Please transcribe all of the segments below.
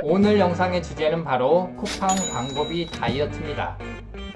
오늘 영상의 주제는 바로 쿠팡 광고비 다이어트입니다.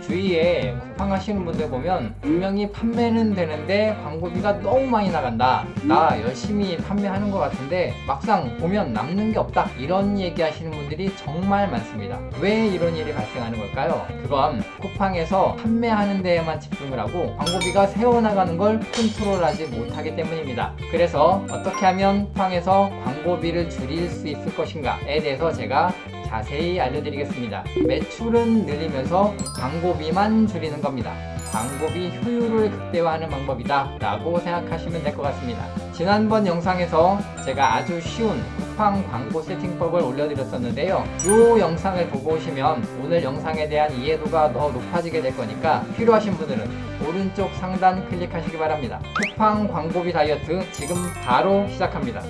주위에 쿠팡 하시는 분들 보면 분명히 판매는 되는데 광고비가 너무 많이 나간다, 나 열심히 판매하는 것 같은데 막상 보면 남는 게 없다, 이런 얘기 하시는 분들이 정말 많습니다. 왜 이런 일이 발생하는 걸까요? 그건 쿠팡에서 판매하는 데에만 집중을 하고 광고비가 새어나가는 걸 컨트롤하지 못하기 때문입니다. 그래서 어떻게 하면 쿠팡에서 광고비를 줄일 수 있을 것인가에 대해서 제가 자세히 알려드리겠습니다. 매출은 늘리면서 광고비만 줄이는 겁니다. 광고비 효율을 극대화하는 방법이다 라고 생각하시면 될 것 같습니다. 지난번 영상에서 제가 아주 쉬운 쿠팡 광고 세팅법을 올려드렸었는데요, 이 영상을 보고 오시면 오늘 영상에 대한 이해도가 더 높아지게 될 거니까 필요하신 분들은 오른쪽 상단 클릭하시기 바랍니다. 쿠팡 광고비 다이어트 지금 바로 시작합니다.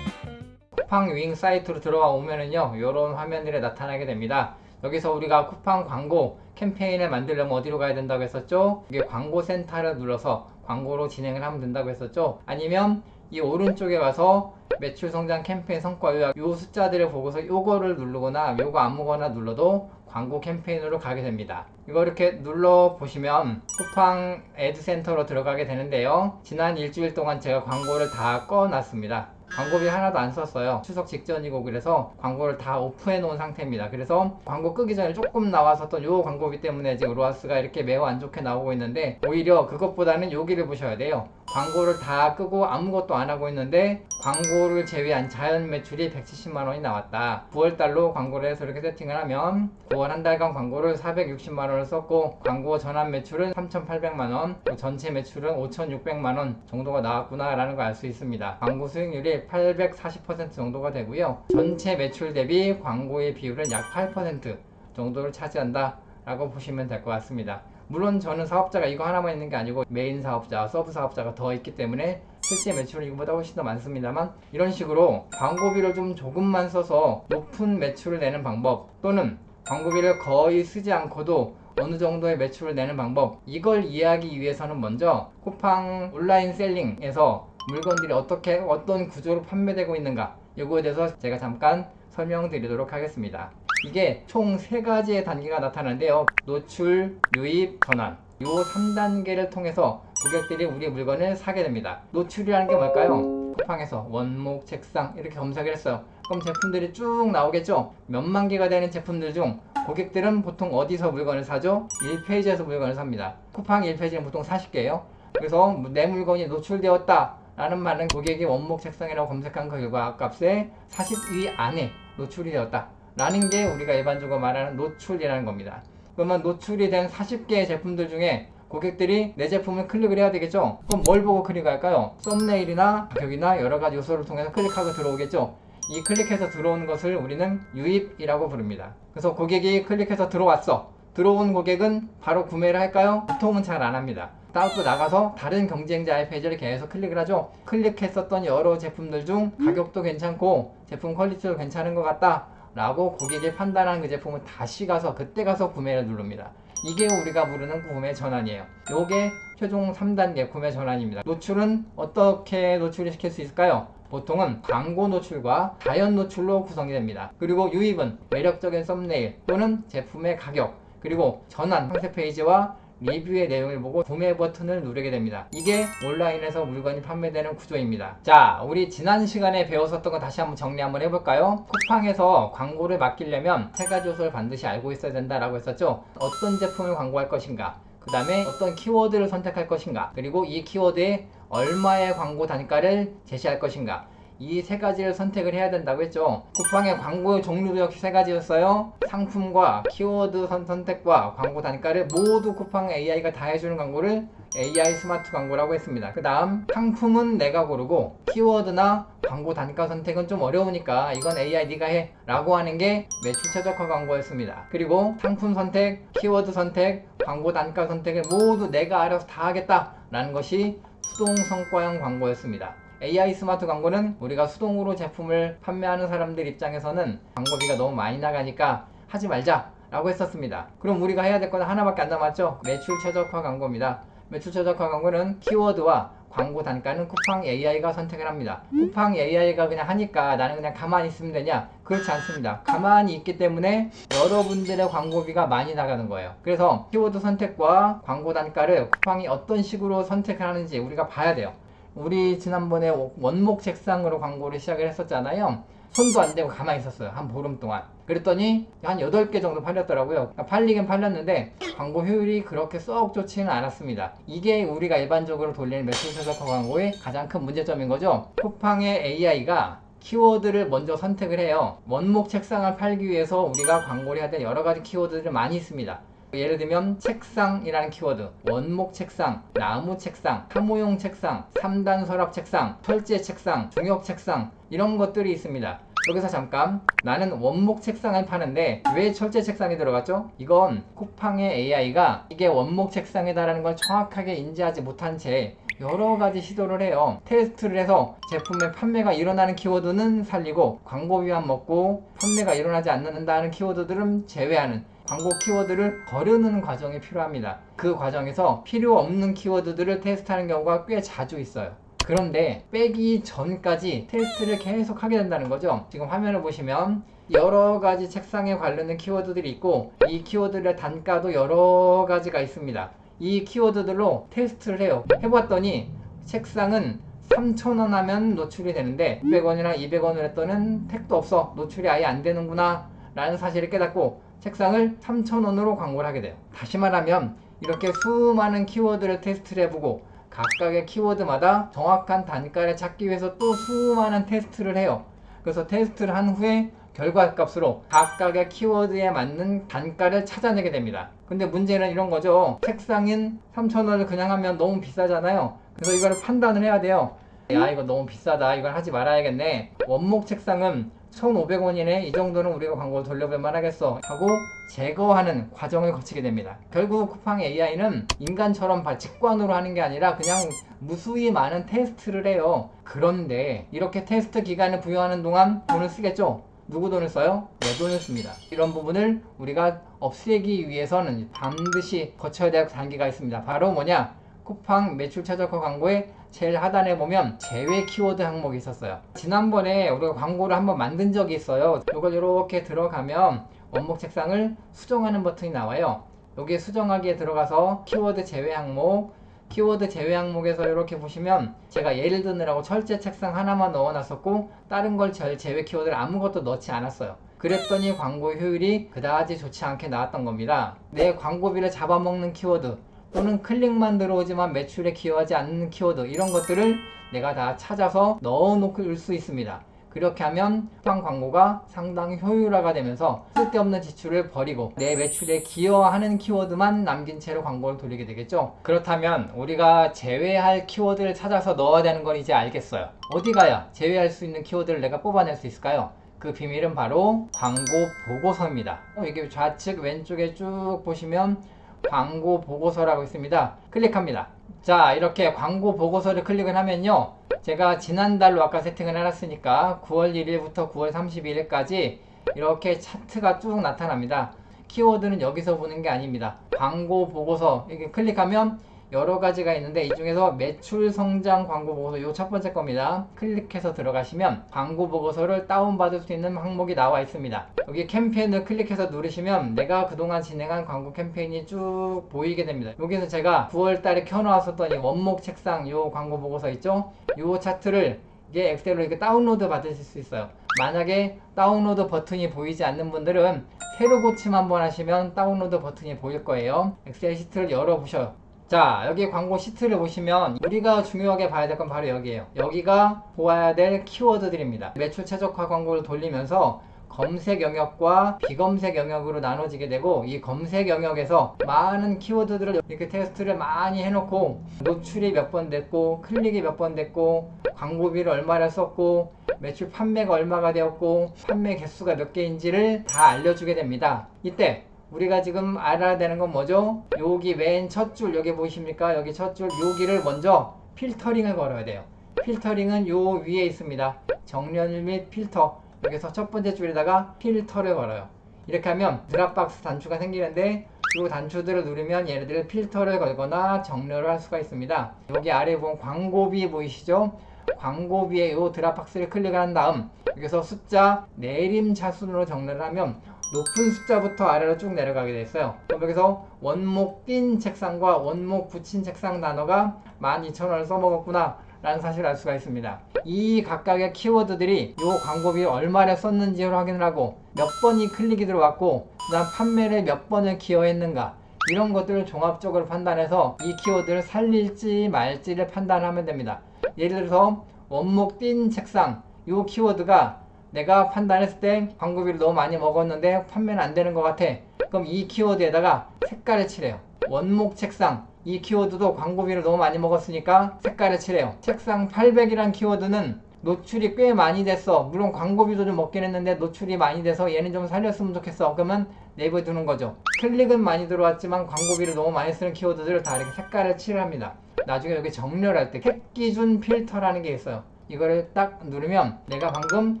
쿠팡 윙 사이트로 들어와 오면은요, 이런 화면들이 나타나게 됩니다. 여기서 우리가 쿠팡 광고 캠페인을 만들려면 어디로 가야 된다고 했었죠? 이게 광고 센터를 눌러서 광고로 진행을 하면 된다고 했었죠? 아니면 이 오른쪽에 가서 매출 성장 캠페인 성과 요약, 요 숫자들을 보고서 요거를 누르거나 요거 아무거나 눌러도 광고 캠페인으로 가게 됩니다. 이거 이렇게 눌러 보시면 쿠팡 애드센터로 들어가게 되는데요, 지난 일주일 동안 제가 광고를 다 꺼놨습니다. 광고비 하나도 안 썼어요. 추석 직전이고 그래서 광고를 다 오프해 놓은 상태입니다. 그래서 광고 끄기 전에 조금 나왔었던 요 광고비 때문에 지금 로아스가 이렇게 매우 안 좋게 나오고 있는데, 오히려 그것보다는 여기를 보셔야 돼요. 광고를 다 끄고 아무것도 안 하고 있는데 광고를 제외한 자연 매출이 170만원이 나왔다. 9월달로 광고를 해서 이렇게 세팅을 하면 9월 한 달간 광고를 460만원을 썼고 광고 전환 매출은 3,800만원, 전체 매출은 5,600만원 정도가 나왔구나 라는 걸 알 수 있습니다. 광고 수익률이 840% 정도가 되고요, 전체 매출 대비 광고의 비율은 약 8% 정도를 차지한다 라고 보시면 될 것 같습니다. 물론 저는 사업자가 이거 하나만 있는 게 아니고 메인 사업자, 서브 사업자가 더 있기 때문에 실제 매출은 이거보다 훨씬 더 많습니다만, 이런 식으로 광고비를 좀 조금만 써서 높은 매출을 내는 방법, 또는 광고비를 거의 쓰지 않고도 어느 정도의 매출을 내는 방법, 이걸 이해하기 위해서는 먼저 쿠팡 온라인 셀링에서 물건들이 어떤 구조로 판매되고 있는가, 이거에 대해서 제가 잠깐 설명드리도록 하겠습니다. 이게 총 3가지의 단계가 나타나는데요, 노출, 유입, 전환, 이 3단계를 통해서 고객들이 우리 물건을 사게 됩니다. 노출이라는 게 뭘까요? 쿠팡에서 원목, 책상 이렇게 검색을 했어요. 그럼 제품들이 쭉 나오겠죠? 몇만 개가 되는 제품들 중 고객들은 보통 어디서 물건을 사죠? 1페이지에서 물건을 삽니다. 쿠팡 1페이지는 보통 40개예요. 그래서 내 물건이 노출되었다 라는 말은 고객이 원목 책상이라고 검색한 그 결과값의 40위 안에 노출이 되었다 라는 게 우리가 일반적으로 말하는 노출이라는 겁니다. 그러면 노출이 된 40개의 제품들 중에 고객들이 내 제품을 클릭을 해야 되겠죠? 그럼 뭘 보고 클릭할까요? 썸네일이나 가격이나 여러가지 요소를 통해서 클릭하고 들어오겠죠? 이 클릭해서 들어오는 것을 우리는 유입이라고 부릅니다. 그래서 고객이 클릭해서 들어왔어. 들어온 고객은 바로 구매를 할까요? 보통은 잘 안 합니다. 또 나가서 다른 경쟁자의 페이지를 계속 클릭을 하죠. 클릭했었던 여러 제품들 중 가격도 괜찮고 제품 퀄리티도 괜찮은 것 같다 라고 고객이 판단한 그 제품은 다시 가서 그때 가서 구매를 누릅니다. 이게 우리가 부르는 구매 전환이에요. 요게 최종 3단계 구매 전환입니다. 노출은 어떻게 노출을 시킬 수 있을까요? 보통은 광고 노출과 자연 노출로 구성이 됩니다. 그리고 유입은 매력적인 썸네일 또는 제품의 가격, 그리고 전환 상세 페이지와 리뷰의 내용을 보고 구매 버튼을 누르게 됩니다. 이게 온라인에서 물건이 판매되는 구조입니다. 자, 우리 지난 시간에 배웠었던 거 다시 한번 정리 한번 해볼까요? 쿠팡에서 광고를 맡기려면 3가지 요소를 반드시 알고 있어야 된다라고 했었죠. 어떤 제품을 광고할 것인가, 그 다음에 어떤 키워드를 선택할 것인가, 그리고 이 키워드에 얼마의 광고 단가를 제시할 것인가, 이 3가지를 선택을 해야 된다고 했죠. 쿠팡의 광고의 종류도 역시 3가지였어요. 상품과 키워드 선택과 광고 단가를 모두 쿠팡 AI가 다 해주는 광고를 AI 스마트 광고라고 했습니다. 그 다음 상품은 내가 고르고 키워드나 광고 단가 선택은 좀 어려우니까 이건 AI 네가 해 라고 하는 게 매출 최적화 광고였습니다. 그리고 상품 선택, 키워드 선택, 광고 단가 선택을 모두 내가 알아서 다 하겠다 라는 것이 수동 성과형 광고였습니다. AI 스마트 광고는 우리가 수동으로 제품을 판매하는 사람들 입장에서는 광고비가 너무 많이 나가니까 하지 말자 라고 했었습니다. 그럼 우리가 해야 될 건 하나밖에 안 남았죠. 매출 최적화 광고입니다. 매출 최적화 광고는 키워드와 광고 단가는 쿠팡 AI가 선택을 합니다. 쿠팡 AI가 그냥 하니까 나는 그냥 가만히 있으면 되냐? 그렇지 않습니다. 가만히 있기 때문에 여러분들의 광고비가 많이 나가는 거예요. 그래서 키워드 선택과 광고 단가를 쿠팡이 어떤 식으로 선택을 하는지 우리가 봐야 돼요. 우리 지난번에 원목 책상으로 광고를 시작을 했었잖아요. 손도 안 대고 가만히 있었어요. 한 보름 동안. 그랬더니 한 8개 정도 팔렸더라고요. 그러니까 팔리긴 팔렸는데 광고 효율이 그렇게 썩 좋지는 않았습니다. 이게 우리가 일반적으로 돌리는 매출 최적화 광고의 가장 큰 문제점인 거죠. 쿠팡의 AI가 키워드를 먼저 선택을 해요. 원목 책상을 팔기 위해서 우리가 광고를 해야 될 여러 가지 키워드들을 많이 있습니다. 예를 들면 책상이라는 키워드, 원목 책상, 나무 책상, 사무용 책상, 3단 서랍 책상, 철제 책상, 중역 책상 이런 것들이 있습니다. 여기서 잠깐, 나는 원목 책상을 파는데 왜 철제 책상이 들어갔죠? 이건 쿠팡의 AI가 이게 원목 책상이다라는 걸 정확하게 인지하지 못한 채 여러 가지 시도를 해요. 테스트를 해서 제품의 판매가 일어나는 키워드는 살리고 광고비만 먹고 판매가 일어나지 않는다는 키워드들은 제외하는 광고 키워드를 거르는 과정이 필요합니다. 그 과정에서 필요 없는 키워드들을 테스트하는 경우가 꽤 자주 있어요. 그런데 빼기 전까지 테스트를 계속 하게 된다는 거죠. 지금 화면을 보시면 여러 가지 책상에 관련된 키워드들이 있고 이 키워드의 단가도 여러 가지가 있습니다. 이 키워드들로 테스트를 해요. 해봤더니 책상은 3,000원 하면 노출이 되는데 600원이나 200원을 했더니 택도 없어, 노출이 아예 안 되는구나 라는 사실을 깨닫고 책상을 3,000원으로 광고를 하게 돼요. 다시 말하면 이렇게 수많은 키워드를 테스트를 해보고 각각의 키워드마다 정확한 단가를 찾기 위해서 또 수많은 테스트를 해요. 그래서 테스트를 한 후에 결과값으로 각각의 키워드에 맞는 단가를 찾아내게 됩니다. 근데 문제는 이런 거죠. 책상인 3,000원을 그냥 하면 너무 비싸잖아요. 그래서 이걸 판단을 해야 돼요. 야, 이거 너무 비싸다, 이걸 하지 말아야겠네. 원목 책상은 1,500원이네. 이 정도는 우리가 광고를 돌려볼만 하겠어 하고 제거하는 과정을 거치게 됩니다. 결국 쿠팡 AI는 인간처럼 직관으로 하는 게 아니라 그냥 무수히 많은 테스트를 해요. 그런데 이렇게 테스트 기간을 부여하는 동안 돈을 쓰겠죠? 누구 돈을 써요? 내 돈을 씁니다. 이런 부분을 우리가 없애기 위해서는 반드시 거쳐야 될 단계가 있습니다. 바로 뭐냐? 쿠팡 매출 최적화 광고의 제일 하단에 보면 제외 키워드 항목이 있었어요. 지난번에 우리가 광고를 한번 만든 적이 있어요. 이걸 이렇게 들어가면 원목 책상을 수정하는 버튼이 나와요. 여기에 수정하기에 들어가서 키워드 제외 항목, 키워드 제외 항목에서 이렇게 보시면 제가 예를 드느라고 철제 책상 하나만 넣어놨었고 다른 걸 제외 키워드를 아무것도 넣지 않았어요. 그랬더니 광고 효율이 그다지 좋지 않게 나왔던 겁니다. 내 광고비를 잡아먹는 키워드 또는 클릭만 들어오지만 매출에 기여하지 않는 키워드, 이런 것들을 내가 다 찾아서 넣어놓을 수 있습니다. 그렇게 하면 쿠팡 광고가 상당히 효율화가 되면서 쓸데없는 지출을 버리고 내 매출에 기여하는 키워드만 남긴 채로 광고를 돌리게 되겠죠. 그렇다면 우리가 제외할 키워드를 찾아서 넣어야 되는 건 이제 알겠어요. 어디 가야 제외할 수 있는 키워드를 내가 뽑아낼 수 있을까요? 그 비밀은 바로 광고 보고서입니다. 이게 좌측 왼쪽에 쭉 보시면 광고 보고서라고 있습니다. 클릭합니다. 자, 이렇게 광고 보고서를 클릭을 하면요, 제가 지난달로 아까 세팅을 해놨으니까 9월 1일부터 9월 31일까지 이렇게 차트가 쭉 나타납니다. 키워드는 여기서 보는 게 아닙니다. 광고 보고서 이렇게 클릭하면 여러 가지가 있는데 이 중에서 매출 성장 광고 보고서, 요 첫 번째 겁니다. 클릭해서 들어가시면 광고 보고서를 다운받을 수 있는 항목이 나와 있습니다. 여기 캠페인을 클릭해서 누르시면 내가 그동안 진행한 광고 캠페인이 쭉 보이게 됩니다. 여기서 제가 9월 달에 켜놓았었던 이 원목 책상 요 광고 보고서 있죠? 요 차트를 이게 엑셀로 이렇게 다운로드 받으실 수 있어요. 만약에 다운로드 버튼이 보이지 않는 분들은 새로 고침 한번 하시면 다운로드 버튼이 보일 거예요. 엑셀 시트를 열어보셔요. 자, 여기 광고 시트를 보시면 우리가 중요하게 봐야 될 건 바로 여기에요. 여기가 보아야 될 키워드들입니다. 매출 최적화 광고를 돌리면서 검색 영역과 비검색 영역으로 나눠지게 되고, 이 검색 영역에서 많은 키워드들을 이렇게 테스트를 많이 해놓고 노출이 몇 번 됐고 클릭이 몇 번 됐고 광고비를 얼마를 썼고 매출 판매가 얼마가 되었고 판매 개수가 몇 개인지를 다 알려주게 됩니다. 이때 우리가 지금 알아야 되는 건 뭐죠? 여기 맨 첫 줄, 여기 보이십니까? 여기 첫 줄, 여기를 먼저 필터링을 걸어야 돼요. 필터링은 요 위에 있습니다. 정렬 및 필터. 여기서 첫 번째 줄에다가 필터를 걸어요. 이렇게 하면 드랍박스 단추가 생기는데 이 단추들을 누르면 얘네들을 필터를 걸거나 정렬을 할 수가 있습니다. 여기 아래에 보면 광고비 보이시죠? 광고비에 이 드랍박스를 클릭을 한 다음 여기서 숫자 내림차순으로 정렬을 하면 높은 숫자부터 아래로 쭉 내려가게 되어 있어요. 그럼 여기서 원목 띈 책상과 원목 붙인 책상 단어가 12,000원을 써먹었구나 라는 사실을 알 수가 있습니다. 이 각각의 키워드들이 이 광고비를 얼마나 썼는지를 확인을 하고 몇 번이 클릭이 들어왔고 그 다음 판매를 몇 번을 기여했는가 이런 것들을 종합적으로 판단해서 이 키워드를 살릴지 말지를 판단하면 됩니다. 예를 들어서 원목 띈 책상 이 키워드가 내가 판단했을 때 광고비를 너무 많이 먹었는데 판매는 안 되는 것 같아. 그럼 이 키워드에다가 색깔을 칠해요. 원목 책상 이 키워드도 광고비를 너무 많이 먹었으니까 색깔을 칠해요. 책상 800이란 키워드는 노출이 꽤 많이 됐어. 물론 광고비도 좀 먹긴 했는데 노출이 많이 돼서 얘는 좀 살렸으면 좋겠어. 그러면 네이버에 두는 거죠. 클릭은 많이 들어왔지만 광고비를 너무 많이 쓰는 키워드들을 다 이렇게 색깔을 칠합니다. 나중에 여기 정렬할 때 캡 기준 필터라는 게 있어요. 이거를 딱 누르면 내가 방금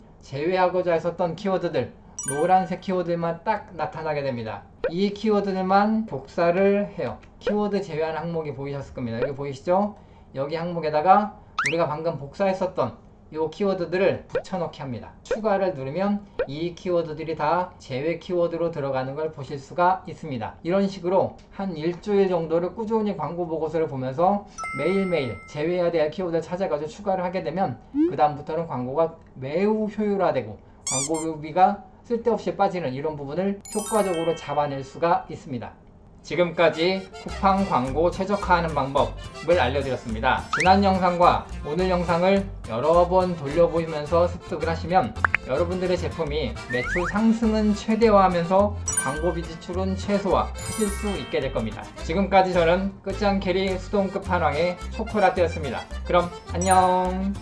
제외하고자 했었던 키워드들 노란색 키워드만 딱 나타나게 됩니다. 이 키워드들만 복사를 해요. 키워드 제외한 항목이 보이셨을 겁니다. 여기 보이시죠? 여기 항목에다가 우리가 방금 복사했었던 이 키워드들을 붙여넣기 합니다. 추가를 누르면 이 키워드들이 다 제외 키워드로 들어가는 걸 보실 수가 있습니다. 이런 식으로 한 일주일 정도를 꾸준히 광고 보고서를 보면서 매일매일 제외해야 될 키워드를 찾아가지고 추가를 하게 되면 그 다음부터는 광고가 매우 효율화되고 광고비가 쓸데없이 빠지는 이런 부분을 효과적으로 잡아낼 수가 있습니다. 지금까지 쿠팡 광고 최적화하는 방법을 알려드렸습니다. 지난 영상과 오늘 영상을 여러 번 돌려보시면서 습득을 하시면 여러분들의 제품이 매출 상승은 최대화하면서 광고비 지출은 최소화하실 수 있게 될 겁니다. 지금까지 저는 끝장캐리 수동급 한왕의 초코라떼였습니다. 그럼 안녕.